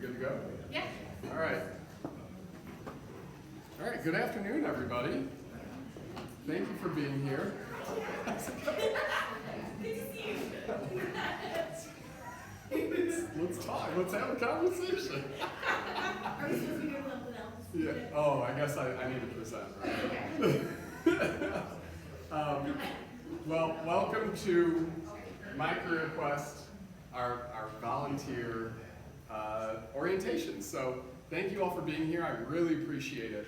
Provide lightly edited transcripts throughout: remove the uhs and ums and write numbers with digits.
good to go? Yeah. All right. All right, good afternoon, everybody. Thank you for being here. Good to see you. Let's talk. Let's have a conversation. Are we supposed to be doing something else? Yeah. Oh, I guess I need to present, right? Well, welcome to MiCareerQuest, our volunteer orientation. So thank you all for being here. I really appreciate it.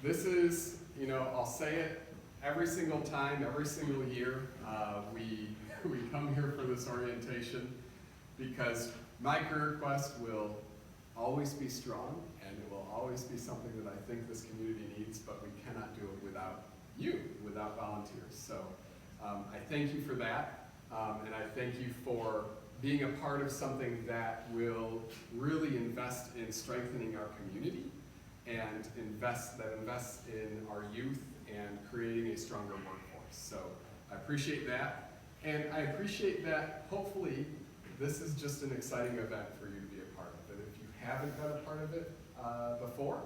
This is, I'll say it every single time, every single year we come here for this orientation, because MiCareerQuest will always be strong, and it will always be something that I think this community needs, but we cannot do it without you, without volunteers. So I thank you for that, and I thank you for being a part of something that will really invest in strengthening our community and invests in our youth and creating a stronger workforce. So I appreciate that, and I appreciate that hopefully this is just an exciting event for you to be a part of it. If you haven't been a part of it before,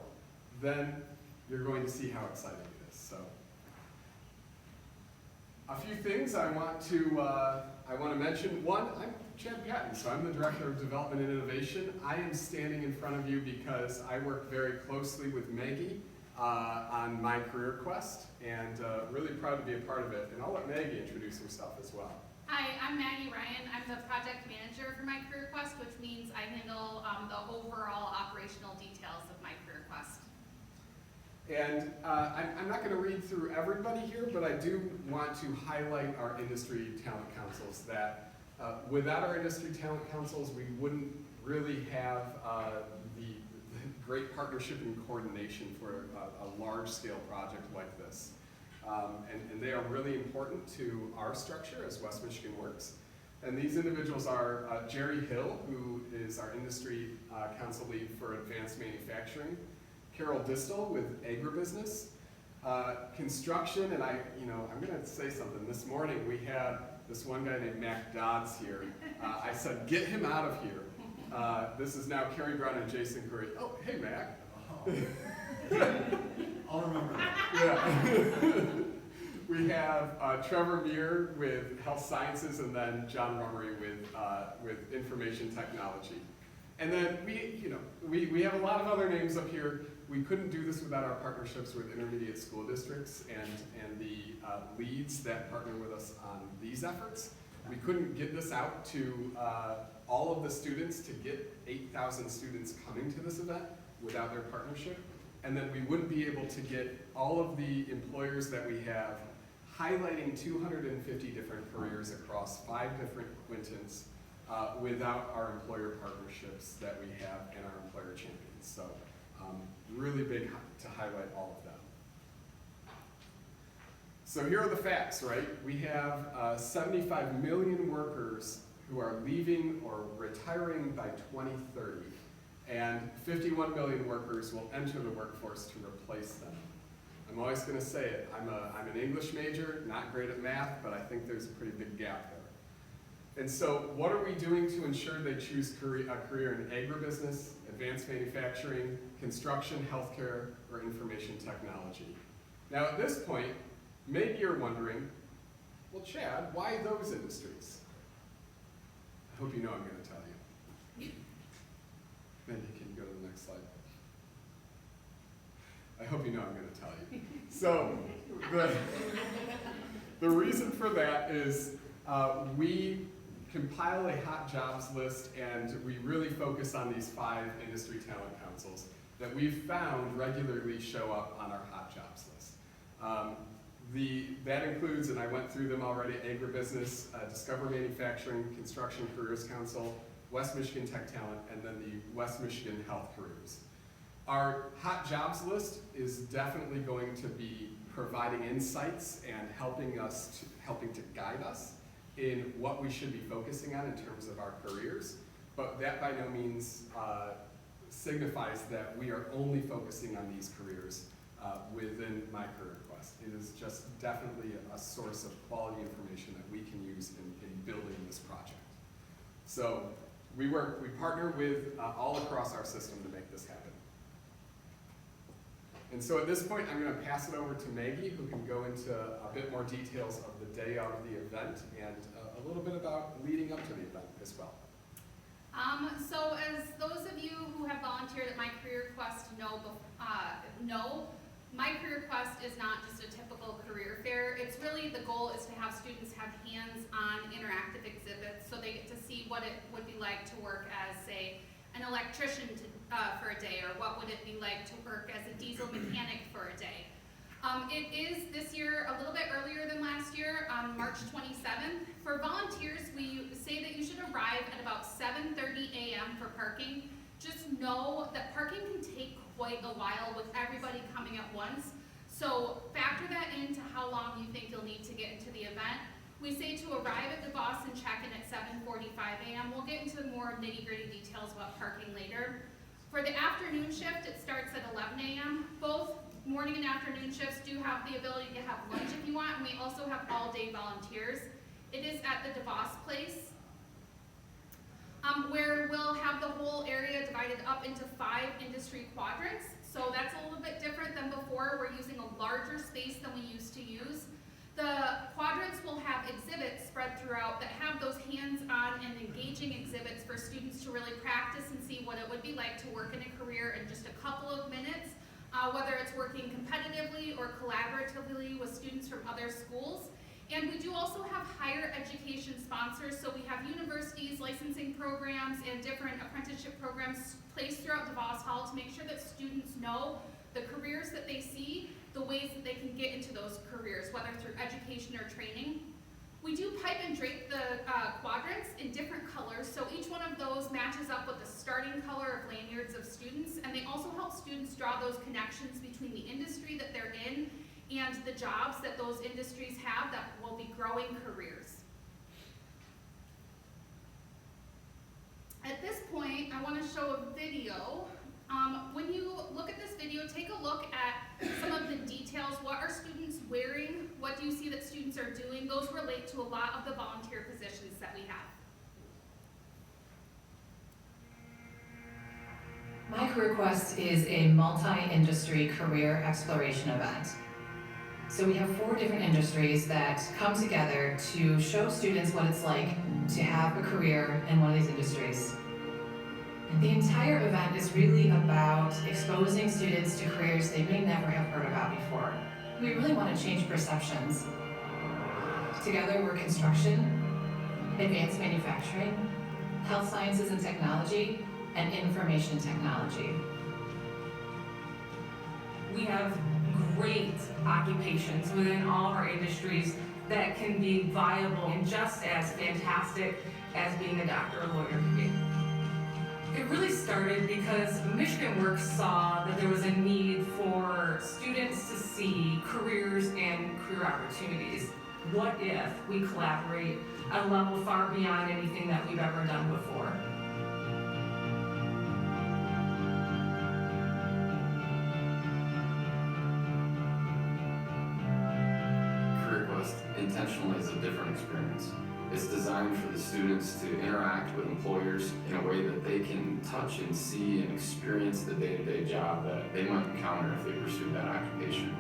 then you're going to see how exciting it is. So a few things I want to mention. One, I'm Chad Patton, so I'm the Director of Development and Innovation. I am standing in front of you because I work very closely with Maggie on MiCareerQuest, and really proud to be a part of it. And I'll let Maggie introduce herself as well. Hi, I'm Maggie Ryan. I'm the project manager for MiCareerQuest, which means I handle the overall operational details of MiCareerQuest. And I'm not going to read through everybody here, but I do want to highlight our industry talent councils. That without our industry talent councils, we wouldn't really have the great partnership and coordination for a large-scale project like this. And they are really important to our structure as West Michigan Works. And these individuals are Jerry Hill, who is our industry council lead for advanced manufacturing, Carol Distel with agribusiness, construction, and I'm going to say something. This morning we had this one guy named Mac Dodds here. I said, get him out of here. This is now Carrie Brown and Jason Curry. Oh, hey, Mac. Oh. I'll remember that. Yeah. We have Trevor Muir with health sciences, and then John Rummery with information technology. And then we have a lot of other names up here. We couldn't do this without our partnerships with intermediate school districts and the leads that partner with us on these efforts. We couldn't get this out to all of the students, to get 8,000 students coming to this event without their partnership. And then we wouldn't be able to get all of the employers that we have highlighting 250 different careers across 5 different quintins without our employer partnerships that we have and our employer champions. So really big to highlight all of them. So here are the facts, right? We have 75 million workers who are leaving or retiring by 2030, and 51 million workers will enter the workforce to replace them. I'm always going to say it, I'm an English major, not great at math, but I think there's a pretty big gap there. And so what are we doing to ensure they choose a career in agribusiness, advanced manufacturing, construction, healthcare, or information technology? Now at this point, maybe you're wondering, well, Chad, why those industries? I hope you know I'm going to tell you. Mandy, can you go to the next slide? I hope you know I'm going to tell you. So the reason for that is we compile a hot jobs list, and we really focus on these 5 industry talent councils that we've found regularly show up on our hot jobs list. That includes, and I went through them already, agribusiness, Discover Manufacturing, Construction Careers Council, West Michigan Tech Talent, and then the West Michigan Health Careers. Our hot jobs list is definitely going to be providing insights and helping to guide us in what we should be focusing on in terms of our careers, but that by no means signifies that we are only focusing on these careers within MiCareerQuest. It is just definitely a source of quality information that we can use in building this project. So we partner with all across our system to make this happen. And so at this point, I'm going to pass it over to Maggie, who can go into a bit more details of the day of the event and a little bit about leading up to the event as well. So as those of you who have volunteered at MiCareerQuest know, MiCareerQuest is not just a typical career fair. It's really, the goal is to have students have hands-on interactive exhibits so they get to see what it would be like to work as, say, an electrician for a day, or what would it be like to work as a diesel mechanic for a day. It is this year a little bit earlier than last year, on March 27th. For volunteers, we say that you should arrive at about 7:30 a.m. for parking. Just know that parking can take quite a while with everybody coming at once. So factor that into how long you think you'll need to get into the event. We say to arrive at the bus and check in at 7:45 a.m. We'll get into more nitty-gritty details about parking later. For the afternoon shift, it starts at 11 a.m. Both morning and afternoon shifts do have the ability to have lunch if you want, and we also have all-day volunteers. It is at the DeVos Place, where we'll have the whole area divided up into 5 industry quadrants. So that's a little bit different than before. We're using a larger space than we used to use. The quadrants will have exhibits spread throughout that have those hands-on and engaging exhibits for students to really practice and see what it would be like to work in a career in just a couple of minutes, whether it's working competitively or collaboratively with students from other schools. And we do also have higher education sponsors, so we have universities, licensing programs, and different apprenticeship programs placed throughout DeVos Hall to make sure that students know the careers that they see, the ways that they can get into those careers, whether through education or training. We do pipe and drape the quadrants in different colors, so each one of those matches up with the starting color of lanyards of students, and they also help students draw those connections between the industry that they're in and the jobs that those industries have that will be growing careers. At this point, I want to show a video. When you look at this video, take a look at some of the details. What are students wearing? What do you see that students are doing? Those relate to a lot of the volunteer positions that we have. MiCareerQuest is a multi-industry career exploration event. So we have 4 different industries that come together to show students what it's like to have a career in one of these industries. And the entire event is really about exposing students to careers they may never have heard about before. We really want to change perceptions. Together we're construction, advanced manufacturing, health sciences and technology, and information technology. We have great occupations within all of our industries that can be viable and just as fantastic as being a doctor or lawyer can be. It really started because Michigan Works saw that there was a need for students to see careers and career opportunities. What if we collaborate at a level far beyond anything that we've ever done before? MiCareerQuest intentionally is a different experience. It's designed for the students to interact with employers in a way that they can touch and see and experience the day-to-day job that they might encounter if they pursue that occupation.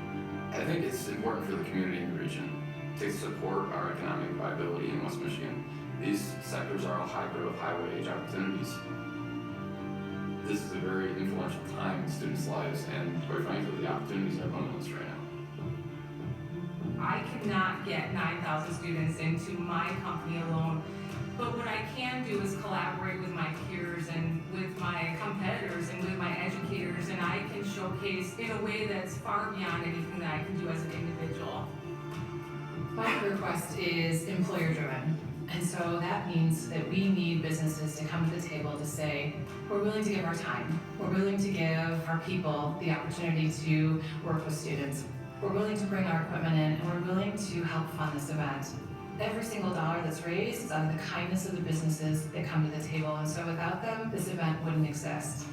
I think it's important for the community in the region to support our economic viability in West Michigan. These sectors are all high-growth, high-wage opportunities. This is a very influential time in students' lives, and quite frankly, the opportunities are limitless right now. I cannot get 9,000 students into my company alone, but what I can do is collaborate with my peers and with my competitors and with my educators, and I can showcase in a way that's far beyond anything that I can do as an individual. MiCareerQuest is employer-driven, and so that means that we need businesses to come to the table to say, we're willing to give our time, we're willing to give our people the opportunity to work with students. We're willing to bring our equipment in, and we're willing to help fund this event. Every single dollar that's raised is out of the kindness of the businesses that come to the table, and so without them, this event wouldn't exist.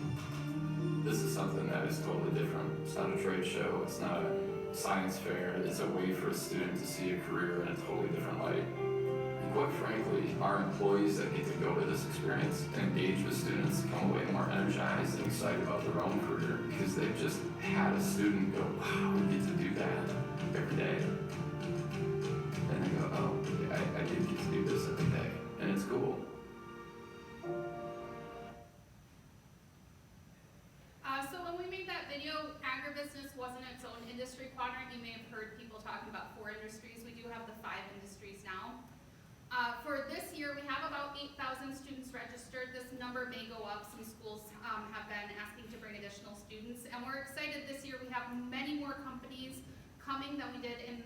This is something that is totally different. It's not a trade show, it's not a science fair, it's a way for a student to see a career in a totally different light. And quite frankly, our employees employees that get to go to this experience and engage with students come away more energized and excited about their own career because they've just had a student go, wow, we get to do that every day. And they go, oh, yeah, I did get to do this every day. And it's cool. So when we made that video, agribusiness wasn't its own industry quadrant. You may have heard people talking about 4 industries. We do have the 5 industries now. For this year, we have about 8,000 students registered. This number may go up. Some schools have been asking to bring additional students. And we're excited this year. We have many more companies coming than we did in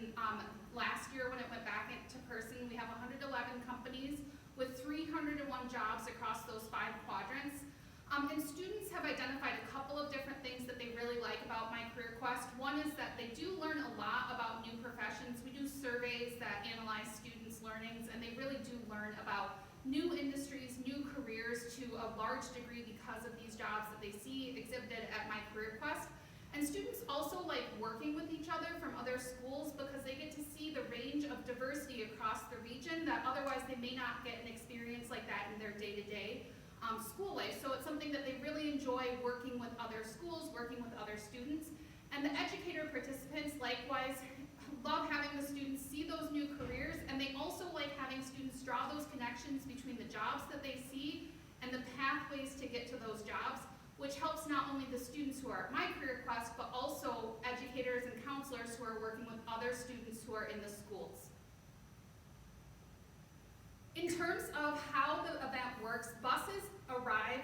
last year when it went back into person. We have 111 companies with 301 jobs across those 5 quadrants. And students have identified a couple of different things that they really like about MiCareerQuest. One is that they do learn a lot about new professions. We do surveys that analyze students' learnings, and they really do learn about new industries, new careers to a large degree because of these jobs that they see exhibited at MiCareerQuest. And students also like working with each other from other schools because they get to see the range of diversity across the region that otherwise they may not get an experience like that in their day-to-day school life. So it's something that they really enjoy, working with other schools, working with other students. And the educator participants likewise love having the students see those new careers, and they also like having students draw those connections between the jobs that they see and the pathways to get to those jobs, which helps not only the students who are at MiCareerQuest, but also educators and counselors who are working with other students who are in the schools. In terms of how the event works, buses arrive,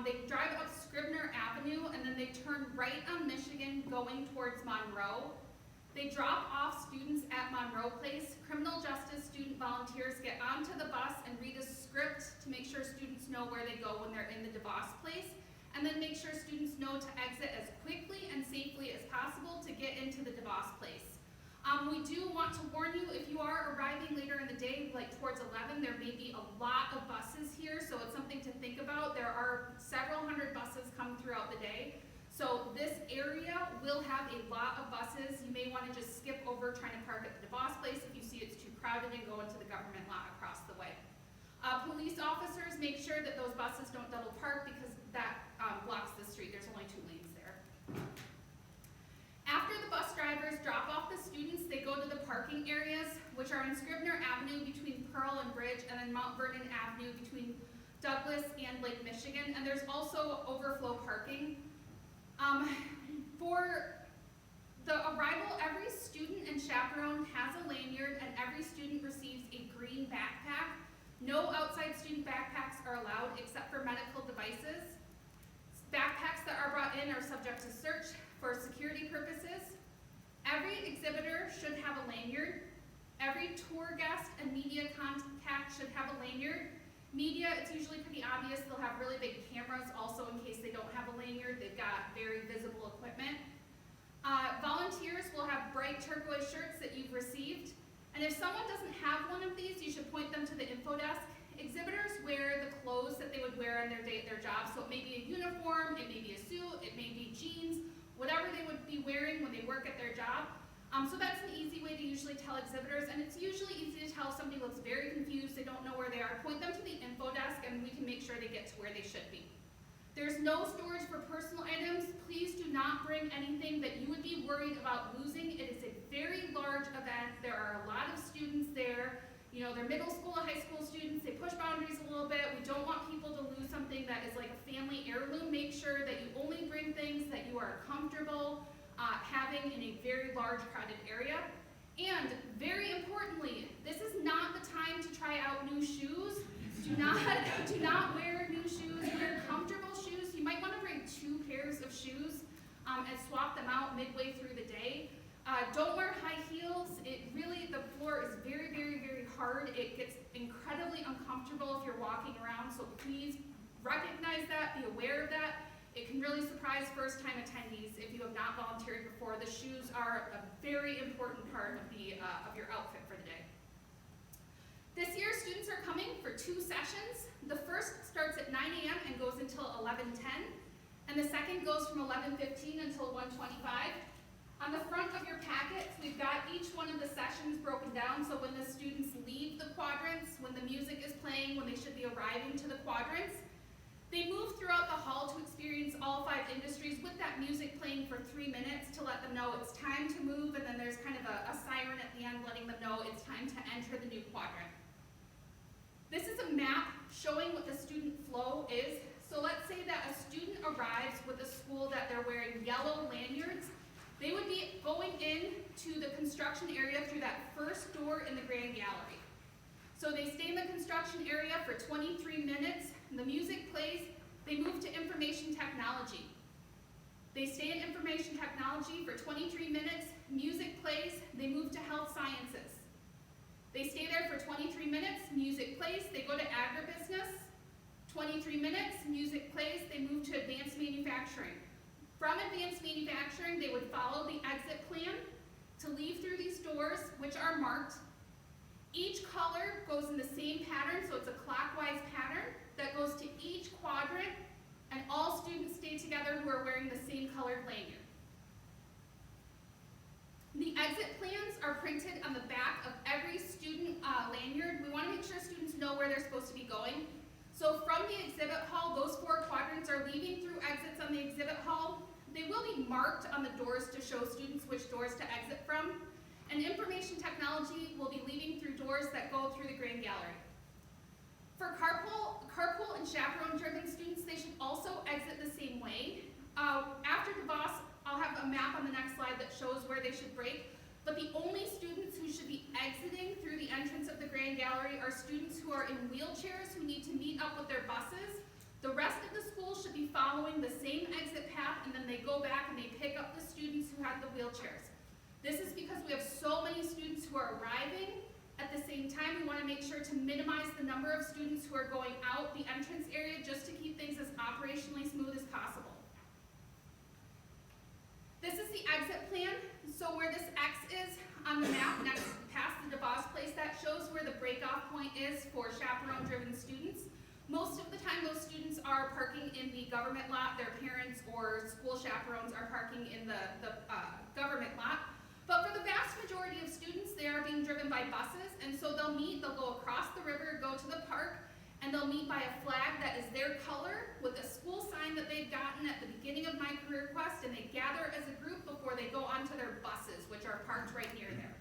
they drive up Scribner Avenue, and then they turn right on Michigan going towards Monroe. They drop off students at Monroe Place. Criminal justice student volunteers get onto the bus and read a script to make sure students know where they go when they're in the DeVos Place, and then make sure students know to exit as quickly and safely as possible to get into the DeVos Place. We do want to warn you, if you are arriving later in the day, like towards 11, there may be a lot of buses here, so it's something to think about. There are several hundred buses come throughout the day. So this area will have a lot of buses. You may want to just skip over trying to park at the DeVos Place if you see it's too crowded and go into the government lot across the way. Police officers make sure that those buses don't double park because that blocks the street. There's only 2 lanes there. After the bus drivers drop off the students, they go to the parking areas, which are in Scribner Avenue between Pearl and Bridge, and then Mount Vernon Avenue between Douglas and Lake Michigan. And there's also overflow parking. For the arrival, every student and chaperone has a lanyard, and every student receives a green backpack. No outside student backpacks are allowed except for medical devices. Backpacks that are brought in are subject to search for security purposes. Every exhibitor should have a lanyard. Every tour guest and media contact should have a lanyard. Media, it's usually pretty obvious. They'll have really big cameras also in case they don't have a lanyard. They've got very visible equipment. Volunteers will have bright turquoise shirts that you've received. And if someone doesn't have one of these, you should point them to the info desk. Exhibitors wear the clothes that they would wear on their day at their job. So it may be a uniform, it may be a suit, it may be jeans, whatever they would be wearing when they work at their job. So that's an easy way to usually tell exhibitors, and it's usually easy to tell if somebody looks very confused, they don't know where they are. Point them to the info desk and we can make sure they get to where they should be. There's no storage for personal items. Please do not bring anything that you would be worried about losing. It is a very large event. There are a lot of students there. You know, they're middle school and high school students. They push boundaries a little bit. We don't want people to lose something that is like a family heirloom. Make sure that you only bring things that you are comfortable having in a very large crowded area. And very importantly, this is not the time to try out new shoes. Do not wear new shoes. Wear comfortable shoes. You might want to bring 2 pairs of shoes and swap them out midway through the day. Don't wear high heels. The floor is very, very, very hard. It gets incredibly uncomfortable if you're walking around, so please recognize that, be aware of that. It can really surprise first-time attendees if you have not volunteered before. The shoes are a very important part of your outfit for the day. This year, students are coming for 2 sessions. The first starts at 9 a.m. and goes until 11:10, and the second goes from 11:15 until 1:25. On the front of your packets, we've got each one of the sessions broken down, so when the students leave the quadrants, when the music is playing, when they arriving to the quadrants. They move throughout the hall to experience all 5 industries with that music playing for 3 minutes to let them know it's time to move, and then there's kind of a siren at the end letting them know it's time to enter the new quadrant. This is a map showing what the student flow is. So let's say that a student arrives with a school that they're wearing yellow lanyards. They would be going in to the construction area through that first door in the grand gallery. So they stay in the construction area for 23 minutes, the music plays, they move to information technology. They stay in information technology for 23 minutes, music plays, they move to health sciences. They stay there for 23 minutes, music plays, they go to agribusiness. 23 minutes, music plays, they move to advanced manufacturing. From advanced manufacturing, they would follow the exit plan to leave through these doors, which are marked. Each color goes in the same pattern, so it's a clockwise pattern that goes to each quadrant, and all students stay together who are wearing the same colored lanyard. The exit plans are printed on the back of every student lanyard. We want to make sure students know where they're supposed to be going. So from the exhibit hall, those 4 quadrants are leaving through exits on the exhibit hall. They will be marked on the doors to show students which doors to exit from. And information technology will be leaving through doors that go through the grand gallery. For carpool and chaperone-driven students, they should also exit the same way. After DeVos, I'll have a map on the next slide that shows where they should break. But the only students who should be exiting through the entrance of the grand gallery are students who are in wheelchairs who need to meet up with their buses. The rest of the school should be following the same exit path, and then they go back and they pick up the students who have the wheelchairs. This is because we have so many students who are arriving. At the same time, we want to make sure to minimize the number of students who are going out the entrance area just to keep things as operationally smooth as possible. This is the exit plan. So where this X is on the map next past the DeVos place, that shows where the breakoff point is for chaperone-driven students. Most of the time those students are parking in the government lot. Their parents or school chaperones are parking in the government lot. But for the vast majority of students, they are being driven by buses, and so they'll go across the river, go to the park, and they'll meet by a flag that is their color with a school sign that they've gotten at the beginning of MiCareerQuest, and they gather as a group before they go onto their buses, which are parked right near there.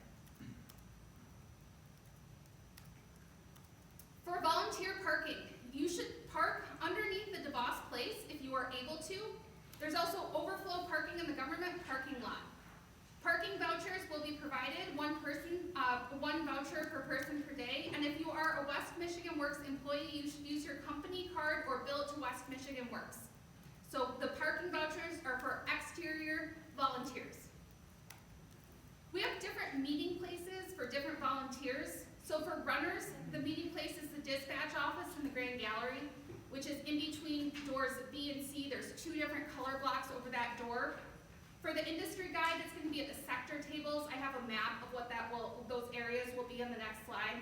For volunteer parking, you should park underneath the DeVos place if you are able to. There's also overflow parking in the government parking lot. Parking vouchers will be provided, one voucher per person per day, and if you are a West Michigan Works employee, you should use your company card or bill it to West Michigan Works. So the parking vouchers are for exterior volunteers. We have different meeting places for different volunteers. So for runners, the meeting place is the dispatch office in the grand gallery, which is in between doors B and C. There's 2 different color blocks over that door. For the industry guide, it's going to be at the sector tables. I have a map of what those areas will be on the next slide.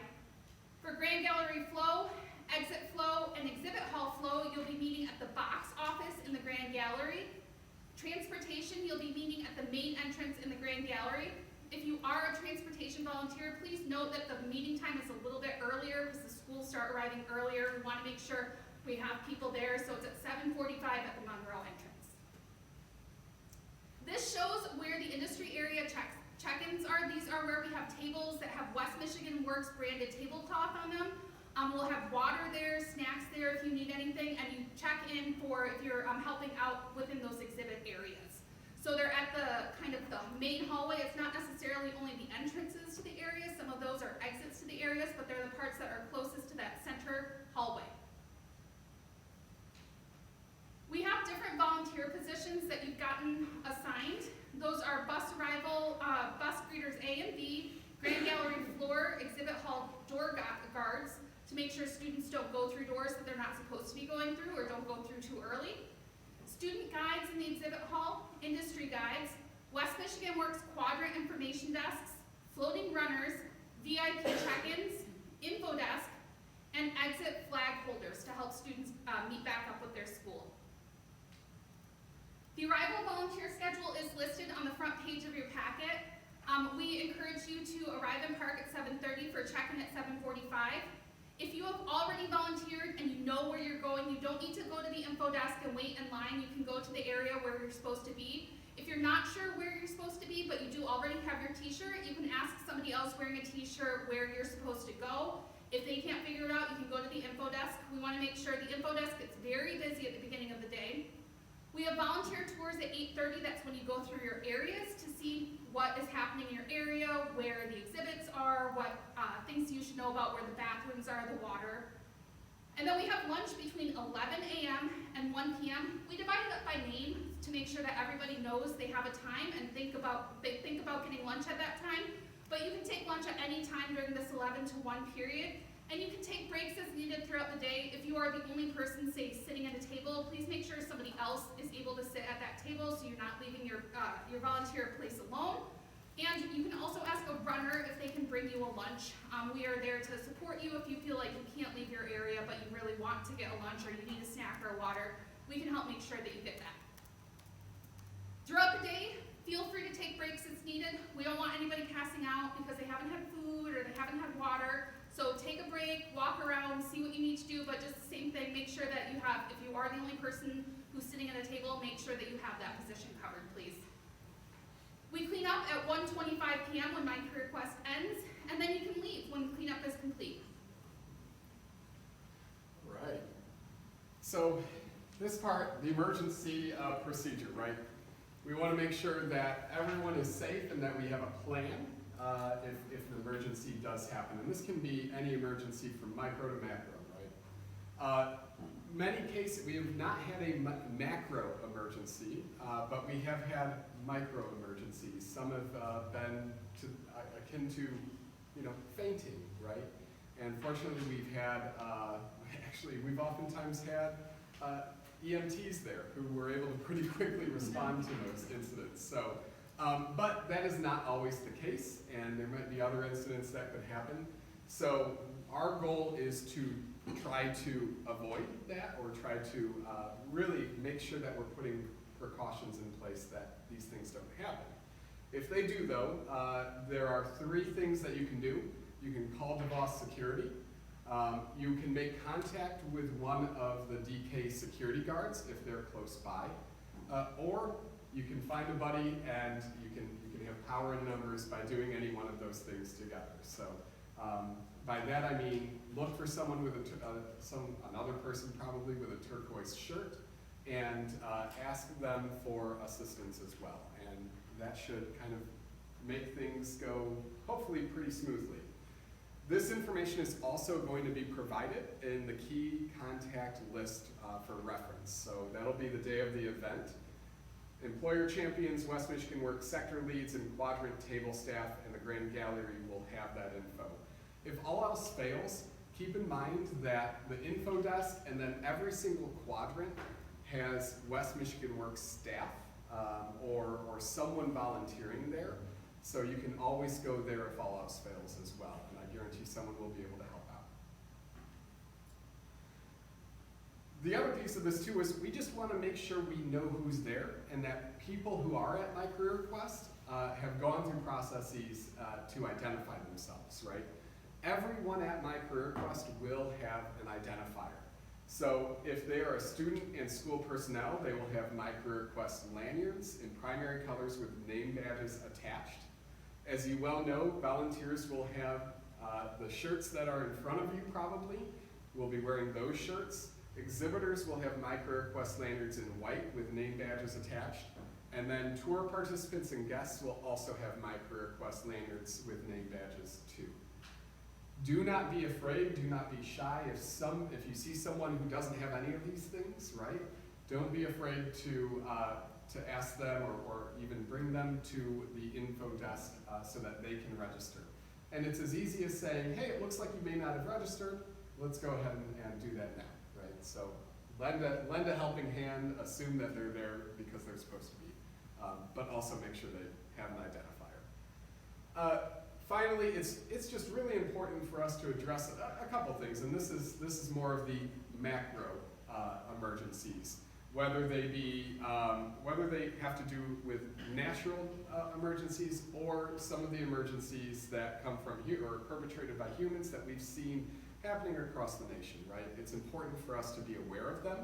For grand gallery flow, exit flow, and exhibit hall flow, you'll be meeting at the box office in the grand gallery. Transportation, you'll be meeting at the main entrance in the grand gallery. If you are a transportation volunteer, please note that the meeting time is a little bit earlier because the schools start arriving earlier. We want to make sure we have people there, so it's at 7:45 at the Monroe entrance. This shows where the industry area check-ins are. These are where we have tables that have West Michigan Works branded tablecloth on them. We'll have water there, snacks there if you need anything, and you check in for if you're helping out within those exhibit areas. So they're at the kind of the main hallway. It's not necessarily only the entrances to the area. Some of those are exits to the areas, but they're the parts that are closest to that center hallway. We have different volunteer positions that you've gotten assigned. Those are bus arrival, bus greeters A and B, grand gallery floor, exhibit hall door guards to make sure students don't go through doors that they're not supposed to be going through or don't go through too early. Student guides in the exhibit hall, industry guides, West Michigan Works quadrant information desks, floating runners, VIP check-ins, info desk, and exit flag holders to help students meet back up with their school. The arrival volunteer schedule is listed on the front page of your packet. We encourage you to arrive and park at 7:30 for check-in at 7:45. If you have already volunteered and don't need to go to the info desk and wait in line. You can go to the area where you're supposed to be. If you're not sure where you're supposed to be, but you do already have your t-shirt, you can ask somebody else wearing a t-shirt where you're supposed to go. If they can't figure it out, you can go to the info desk. We want to make sure the info desk gets very busy at the beginning of the day. We have volunteer tours at 8:30. That's when you go through your areas to see what is happening in your area, where the exhibits are, what things you should know about where the bathrooms are, the water. And then we have lunch between 11 a.m. and 1 p.m. We divide it up by name to make sure that everybody knows they have a time and think about getting lunch at that time. But you can take lunch at any time during this 11 to 1 period. And you can take breaks as needed throughout the day. If you are the only person, say, sitting at a table, please make sure somebody else is able to sit at that table so you're not leaving your volunteer place alone. And you can also ask a runner if they can bring you a lunch. We are there to support you if you feel like you can't leave your area but you really want to get a lunch or you need a snack or water. We can help make sure that you get that. Throughout the day, feel free to take breaks as needed. We don't want anybody passing out because they haven't had food or they haven't had water. So take a break, walk around, see what you need to do, but just the same thing, make sure that you have, if you are the only person who's sitting at a table, make sure that you have that position covered, please. We clean up at 1:25 p.m. when MiCareerQuest ends, and then you can leave when cleanup is complete. Right. So this part, the emergency procedure, right? We want to make sure that everyone is safe and that we have a plan if an emergency does happen. And this can be any emergency from micro to macro, right? Many cases, we have not had a macro emergency, but we have had micro emergencies. Some have been akin to, fainting, right? And fortunately, we've had, we've oftentimes had EMTs there who were able to pretty quickly respond to those incidents. So, but that is not always the case, and there might be other incidents that could happen. So our goal is to try to avoid that, or try to really make sure that we're putting precautions in place that these things don't happen. If they do, though, there are 3 things that you can do. You can call DeVos Security. You can make contact with one of the DK security guards if they're close by, or you can find a buddy and you can have power in numbers by doing any one of those things together. So by that I mean look for someone with another person probably with a turquoise shirt, and ask them for assistance as well. And that should kind of make things go hopefully pretty smoothly. This information is also going to be provided in the key contact list for reference. So that'll be the day of the event. Employer champions, West Michigan Works sector leads, and quadrant table staff and the Grand Gallery will have that info. If all else fails, keep in mind that the info desk and then every single quadrant has West Michigan Works staff or someone volunteering there. So you can always go there if all else fails as well. And I guarantee someone will be able to help out. The other piece of this too is we just want to make sure we know who's there and that people who are at MiCareerQuest have gone through processes to identify themselves, right? Everyone at MiCareerQuest will have an identifier. So if they are a student and school personnel, they will have MiCareerQuest lanyards in primary colors with name badges attached. As you well know, volunteers will have the shirts that are in front of you probably. We'll be wearing those shirts. Exhibitors will have MiCareerQuest lanyards in white with name badges attached. And then tour participants and guests will also have MiCareerQuest lanyards with name badges too. Do not be afraid, do not be shy. If you see someone who doesn't have any of these things, right? Don't be afraid to ask them or even bring them to the info desk so that they can register. And it's as easy as saying, hey, it looks like you may not have registered. Let's go ahead and do that now, right? So lend a helping hand, assume that they're there because they're supposed to be, but also make sure they have an identifier. Finally, it's just really important for us to address a couple things, and this is more of the macro emergencies, whether they have to do with natural emergencies or some of the emergencies that come from or perpetrated by humans that we've seen happening across the nation, right? It's important for us to be aware of them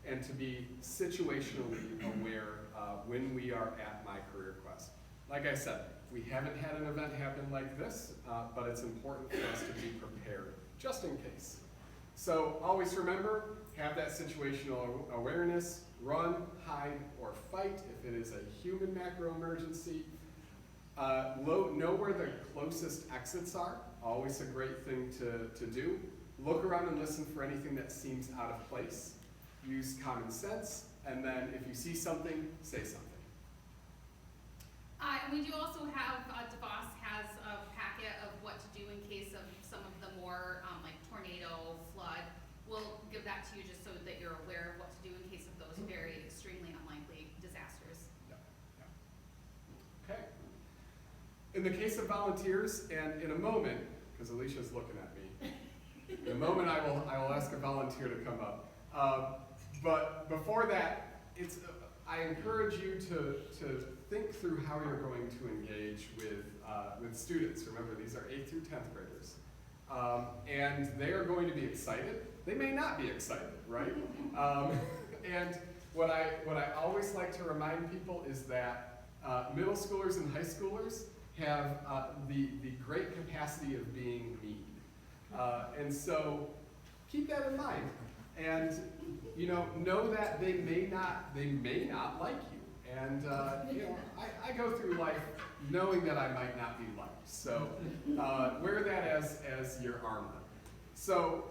and to be situationally aware when we are at MiCareerQuest. Like I said, we haven't had an event happen like this, but it's important for us to be prepared, just in case. So always remember, have that situational awareness, run, hide, or fight if it is a human macro emergency. Know where the closest exits are, always a great thing to do. Look around and listen for anything that seems out of place. Use common sense, and then if you see something, say something. And we do also have, DeVos has a packet of what to do in case of some of the more like tornado, flood. We'll give that to you just so that you're aware of what to do in case of those very extremely unlikely disasters. Okay. In the case of volunteers, and in a moment, because Alicia's looking at me, in a moment I will ask a volunteer to come up. But before that, I encourage you to think through how you're going to engage with students. Remember, these are 8th through 10th graders. And they are going to be excited. They may not be excited, right? And what I always like to remind people is that middle schoolers and high schoolers have the great capacity of being mean. And so keep that in mind. And know that they may not like you. And I go through life knowing that I might not be liked. So wear that as your armor. So,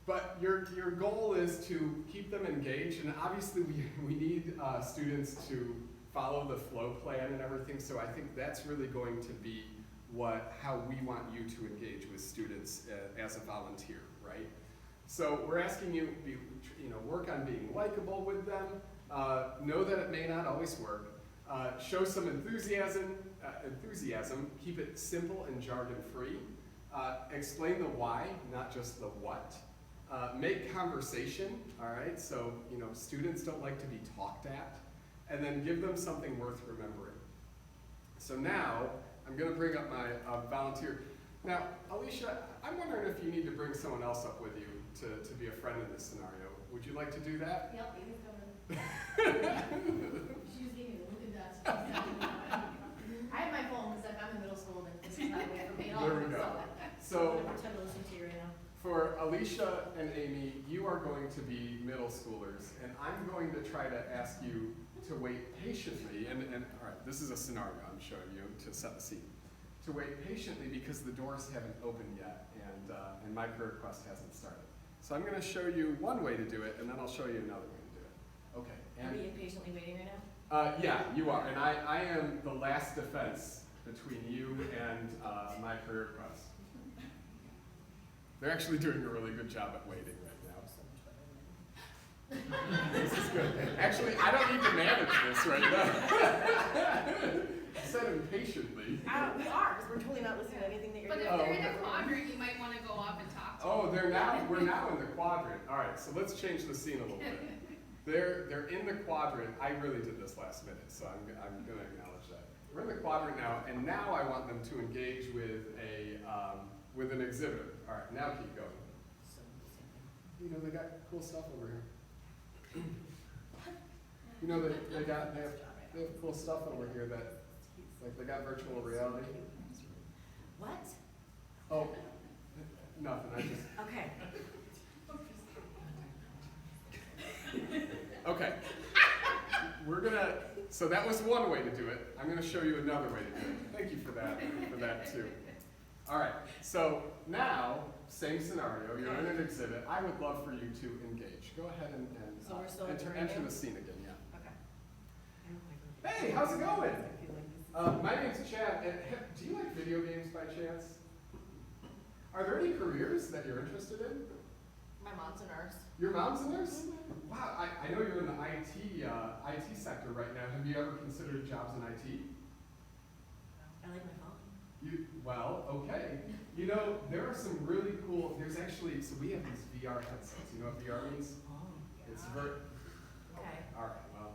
but your goal is to keep them engaged, and obviously we need students to follow the flow plan and everything. So I think that's really going to be how we want you to engage with students as a volunteer, right? So we're asking you work on being likable with them. Know that it may not always work. Show some enthusiasm. Keep it simple and jargon-free. Explain the why, not just the what. Make conversation. All right. So students don't like to be talked at, and then give them something worth remembering. So now I'm going to bring up my volunteer. Now, Alicia, I'm wondering if you need to bring someone else up with you to be a friend in this scenario. Would you like to do that? Yep, Amy's coming. She's giving me the look at that. I have my phone because I'm in middle school and this is not a way for me at all. There we go. So I'm gonna pretend to listen to you right now. for Alicia and Amy, you are going to be middle schoolers, and I'm going to try to ask you to wait patiently. And all right, this is a scenario I'm showing you to set the scene. To wait patiently because the doors haven't opened yet, and MiCareerQuest hasn't started. So I'm going to show you one way to do it, and then I'll show you another way to do it. Okay. Are we impatiently waiting right now? Yeah, you are, and I am the last defense between you and MiCareerQuest. They're actually doing a really good job at waiting right now. This is good. Actually, I don't need to manage this right now. I said impatiently. We are, because we're totally not listening to anything that you're But doing. if they're in a okay. quadrant, you might want to go up and talk to Oh, them. we're now in the quadrant. All right, so let's change the scene a little bit. They're in the quadrant. I really did this last minute, so I'm going to acknowledge that. We're in the quadrant now, and now I want them to engage with an exhibitor. All right, now keep going. They got cool stuff over here. They have cool stuff over here that, like, they got virtual reality. What? Oh, nothing. I just. Okay. Okay. So that was one way to do it. I'm gonna show you another way to do it. Thank you for that too. All right, so now, same scenario, you're in an exhibit. I would love for you to engage. Go ahead and So we're still enter the scene again, yeah. Okay. Hey, how's it going? My name's Chad, and do you like video games by chance? Are there any careers that you're interested in? My mom's a nurse. Your mom's a nurse? Wow, I know you're in the IT sector right now. Have you ever considered jobs in IT? I like my phone. Okay. There are some really cool, so we have these VR headsets. You know what VR means? Oh. It's Okay. all right, well.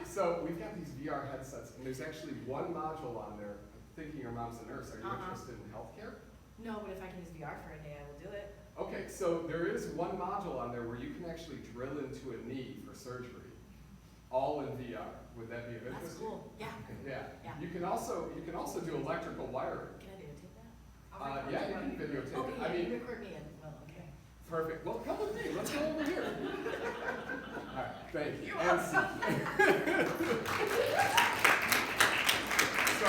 So we've got these VR headsets, and there's actually one module on there. I'm thinking your mom's a nurse. Are you interested in healthcare? No, but if I can use VR for a day, I will do it. Okay, so there is one module on there where you can actually drill into a knee for surgery, all in VR. Would that be of interest? That's to you? cool. Yeah. Yeah. Yeah. You can also do electrical wiring. Can I videotape that? Yeah, you can videotape Okay, it. yeah, I mean, you record me in. Well, okay. perfect. Well, come with me. Let's go over here. All right, thank you. So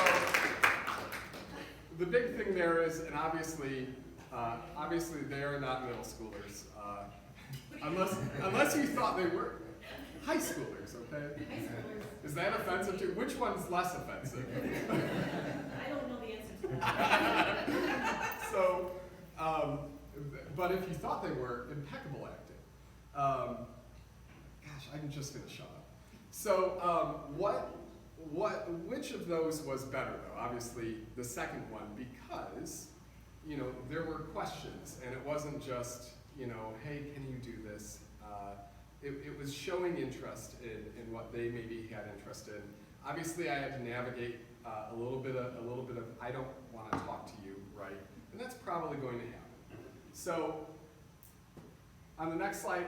the big thing there is, and obviously they are not middle schoolers, unless you thought they were high schoolers. Okay. High schoolers. Is that offensive too? Which one's less offensive? I don't know the answer to that. So, but if you thought they were, impeccable acting. Gosh, I'm just gonna shut up. So, which of those was better though? Obviously, the second one, because, there were questions, and it wasn't just, hey, can you do this? It was showing interest in what they maybe had interest in. Obviously, I had to navigate a little bit of I don't want to talk to you, right? And that's probably going to happen. So on the next slide,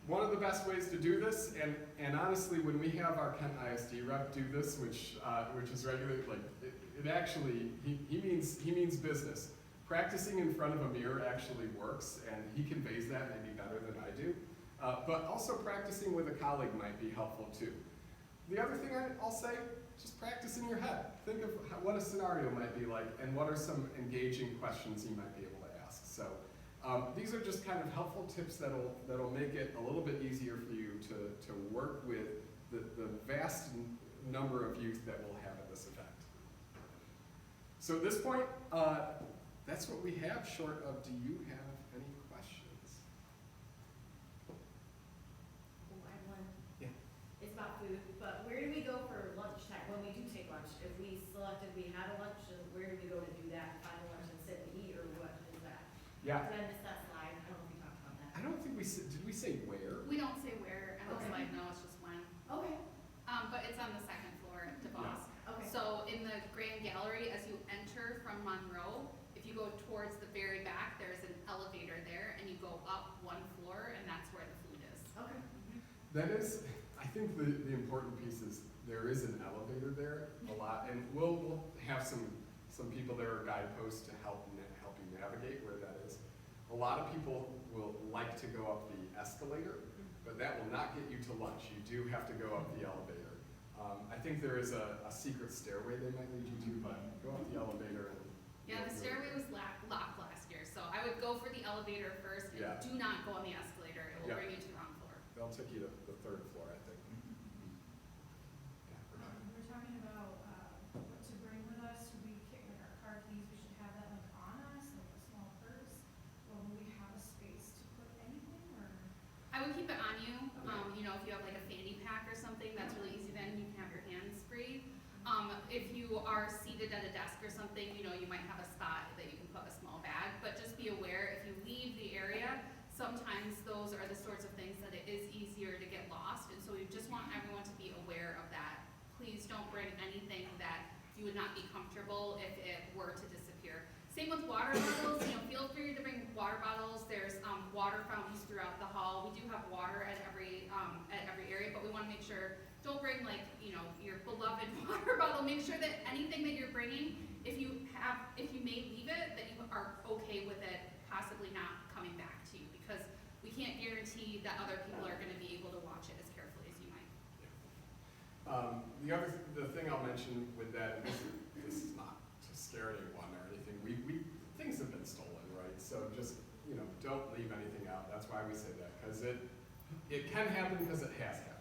one of the best ways to do this, and honestly, when we have our Kent ISD rep do this, which is regular, like it actually he means business. Practicing in front of a mirror actually works, and he conveys that maybe better than I do. But also practicing with a colleague might be helpful too. The other thing I'll say, just practice in your head. Think of what a scenario might be like, and what are some engaging questions you might be able to ask. So these are just kind of helpful tips that'll make it a little bit easier for you to work with the vast number of youth that we'll have at this event. So at this point, that's what we have, short of, do you have any questions? Oh, I have one. Yeah. It's about food, but where do we go for lunchtime, when we do take lunch? If we had a lunch, where do we go to do that, find a lunch and sit and eat, or what is that? Yeah. Did I miss that slide? I don't know if we talked about that. I don't think did we say where? We don't say where, and Okay. it's like, no, it's just when. Okay, But it's on the second floor at DeVos. okay. So in the Grand Gallery, as you enter from Monroe, if you go towards the very back, there's an elevator there, and you go up one floor, and that's where the food is. Okay. That is, I think the important piece is there is an elevator there a lot, and we'll have some people there are guideposts to help you navigate where that is. A lot of people will like to go up the escalator, but that will not get you to lunch. You do have to go up the elevator. I think there is a secret stairway they might lead you to, but go up the elevator. Yeah, the stairway was locked last year, so I would go for the elevator first, and Yeah. do not go on the escalator. It will Yeah. bring you to the wrong floor. They'll take you to the third floor, I think. Yeah. We're talking about what to bring with us. Should we kick like our car keys? We should have that like on us, like a small purse. Or will we have a space to put anything? Or I would keep it on you. If you have like a fanny pack or something, that's really easy. Then you can have your hands free. If you are seated at a desk or something, you might have a spot that you can put a small bag. But just be aware, if you leave the area, sometimes those are the sorts of things that it is easier to get lost. And so we just want everyone to be aware of that. Please don't bring anything that you would not be comfortable if it were to disappear. Same with water bottles. Feel free to bring water bottles. There's water fountains throughout the hall. We do have water at every area, but we want to make sure, don't bring your beloved water bottle. Make sure that anything that you're bringing, if you may leave it, that you are okay with it possibly not coming back to you, because we can't guarantee that other people are going to be able to watch it as carefully as you might. The thing I'll mention with that, and this is not to scare anyone or anything, things have been stolen, right? So just, don't leave anything out. That's why we say that, because it can happen, because it has happened.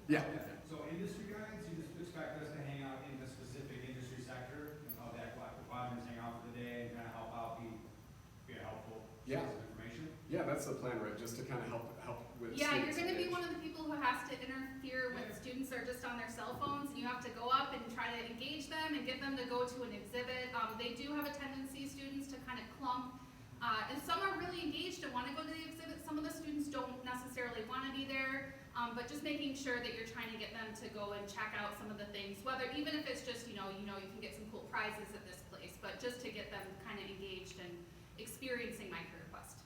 Yeah. So industry guides, you just expect us to hang out in the specific industry sector, and how that quadrants hang out for the day, and kind of help out, be a helpful Yeah. source of information? Yeah, that's the plan, right? Just to kind of help with Yeah, you're students going to be engage. one of the people who has to interfere when students are just on their cell phones. You have to go up and try to engage them and get them to go to an exhibit. They do have a tendency, students, to kind of clump. And some are really engaged and want to go to the exhibit. Some of the students don't necessarily want to be there. But just making sure that you're trying to get them to go and check out some of the things, whether even if it's just, you can get some cool prizes at this place, but just to get them kind of engaged and experiencing MiCareerQuest.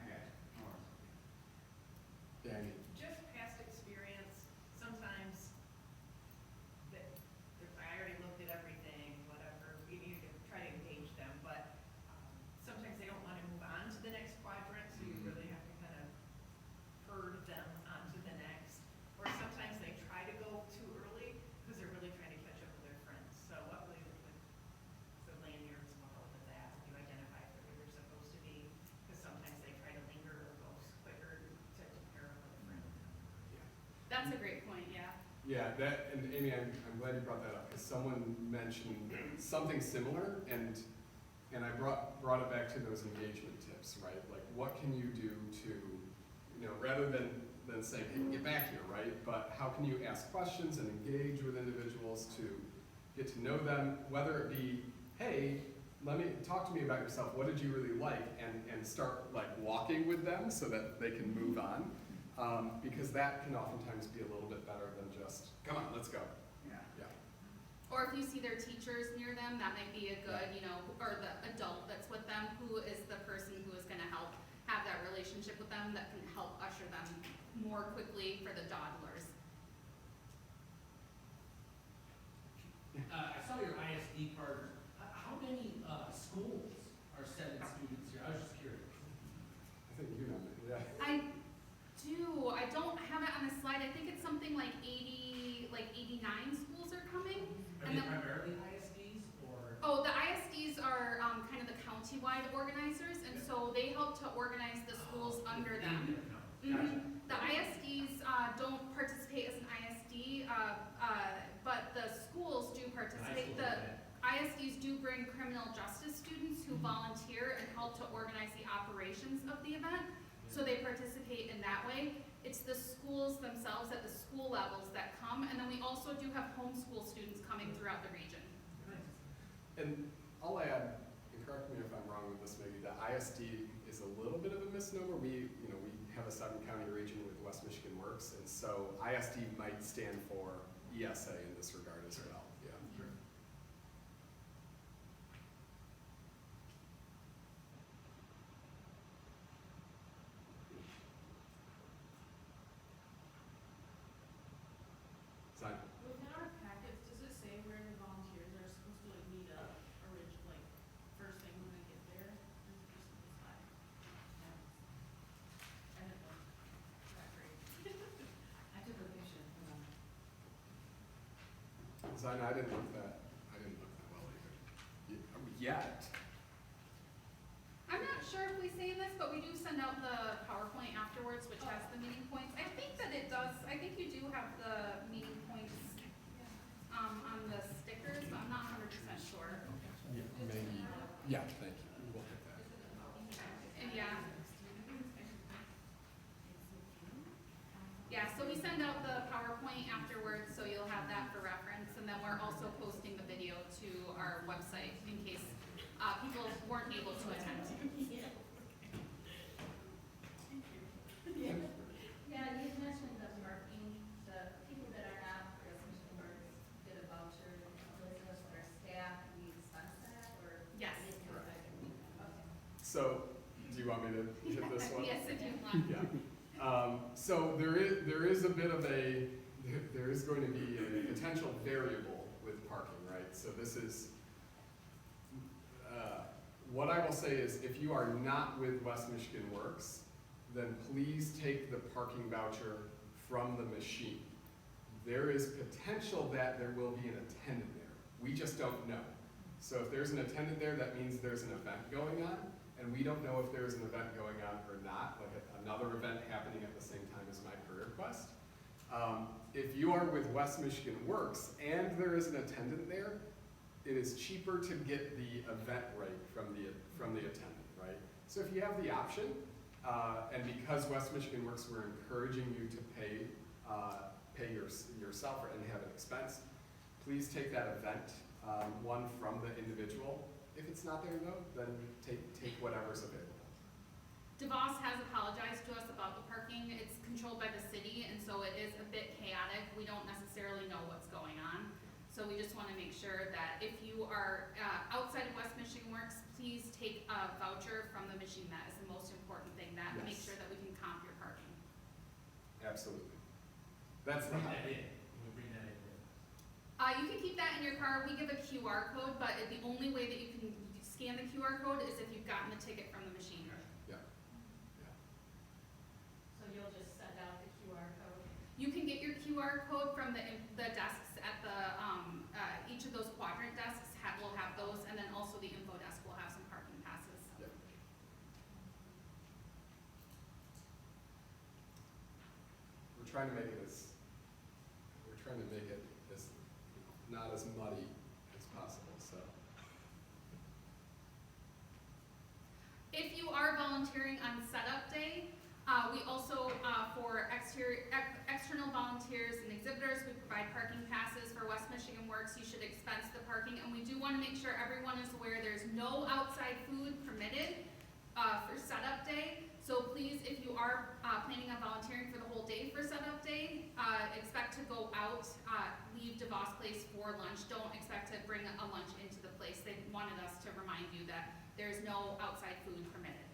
Okay. No worries. Danny. Just past experience, sometimes that, I already looked at everything, whatever, we need to try to engage them, but sometimes they don't want to move on to the next quadrant, so you really have to kind of herd them onto the next. Or sometimes they try to go too early because they're really trying to catch up with their friends. So what would the lanyards will help with that? You identify where they're supposed to be, because sometimes they try to linger or go quicker to compare up with a friend. That's a great point, yeah. Yeah, that, and Amy, I'm glad you brought that up, because someone mentioned something similar, and I brought it back to those engagement tips, right? Like, what can you do to, rather than saying, hey, get back here, right? But how can you ask questions and engage with individuals to get to know them, whether it be, hey, talk to me about yourself, what did you really like, and start like walking with them so that they can move on, because that can oftentimes be a little bit better than just, come on, let's go. Yeah. Yeah. Or if you see their teachers near them, that might be a good, or the adult that's with them, who is the person who is gonna help have that relationship with them that can help usher them more quickly for the toddlers. I saw your ISD card. How many schools are sending students here? I was just curious. I think you know that, yeah. I do. I don't have it on the slide. I think it's something like 89 schools are coming. Are And they then- primarily ISDs or? Oh, the ISDs are kind of the county-wide organizers, and so they help to organize the schools under them. Gotcha. The ISDs don't participate as an ISD, but the schools do participate. The ISDs do bring criminal justice students who volunteer and help to organize the operations of the event, so they participate in that way. It's the schools themselves at the school levels that come, and then we also do have homeschool students coming throughout the region. And I'll add, and correct me if I'm wrong with this, maybe the ISD is a little bit of a misnomer. We have a 7-county region with West Michigan Works, and so ISD might stand for ESA in this regard as well. Yeah. Sign. Within our packets, does it say where the volunteers are supposed to like meet up, first thing when they get there? Or is it just on the slide? I don't know. Not great. I took a picture, hold on. Sign. I didn't look that well either. Yet. I'm not sure if we say this, but we do send out the PowerPoint afterwards, which has the meeting points. I think that it does, I think you do have the meeting points on the stickers, but I'm not 100% sure. Yeah, maybe. Yeah, thank you. We'll hit that. And yeah. Yeah, so we send out the PowerPoint afterwards, so you'll have that for reference, and then we're also posting the video to our website in case people weren't able to attend. Yeah, you mentioned the parking, the people that are not resident members get a voucher, those of our staff, we expense that, or? Yes. Correct. Okay. So, do you want me to hit this one? Yes, if you want. Yeah. So there is a bit of there is going to be a potential variable with parking, right? So this is, what I will say is if you are not with West Michigan Works, then please take the parking voucher from the machine. There is potential that there will be an attendant there. We just don't know. So if there's an attendant there, that means there's an event going on, and we don't know if there's an event going on or not, like another event happening at the same time as MiCareerQuest. If you are with West Michigan Works and there is an attendant there, it is cheaper to get the event rate from the attendant, right? So if you have the option, and because West Michigan Works, we're encouraging you to pay yourself and have an expense, please take that event one from the individual. If it's not there though, then take whatever's available. DeVos has apologized to us about the parking. It's controlled by the city, and so it is a bit chaotic. We don't necessarily know what's going on. So we just want to make sure that if you are outside of West Michigan Works, please take a voucher from the machine. That is the most important thing. That make Yes. sure that we can comp your parking. Absolutely. That's the Bring that highlight. in, we bring that in. You can keep that in your car. We give a QR code, but the only way that you can scan the QR code is if you've gotten the ticket from the machine. Yeah. So you'll just send out the QR code? You can get your QR code from the desks at the, each of those quadrant desks will have those, and then also the info desk will have some parking passes. Yeah. We're trying to make it as not as muddy as possible, so. If you are volunteering on setup day, we also, for external volunteers and exhibitors, we provide parking passes for West Michigan Works. You should expense the parking, and we do want to make sure everyone is aware there's no outside food permitted for setup day. So please, if you are planning on volunteering for the whole day for setup day, expect to go out, leave DeVos Place for lunch. Don't expect to bring a lunch into the place. They wanted us to remind you that there's no outside food permitted.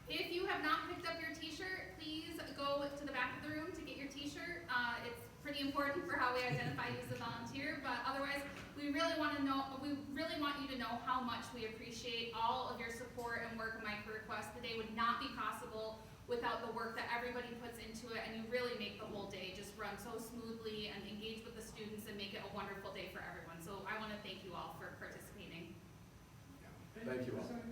If you have not picked up your t-shirt, please go to the back of the room to get your t-shirt. It's pretty important for how we identify you as a volunteer, but otherwise, we really want you to know how much we appreciate all of your support and work on MiCareerQuest. The day would not be possible without the work that everybody puts into it, and you really make the whole day just run so smoothly and engage with the students and make it a wonderful day for everyone. So I want to thank you all for participating. Thank you all.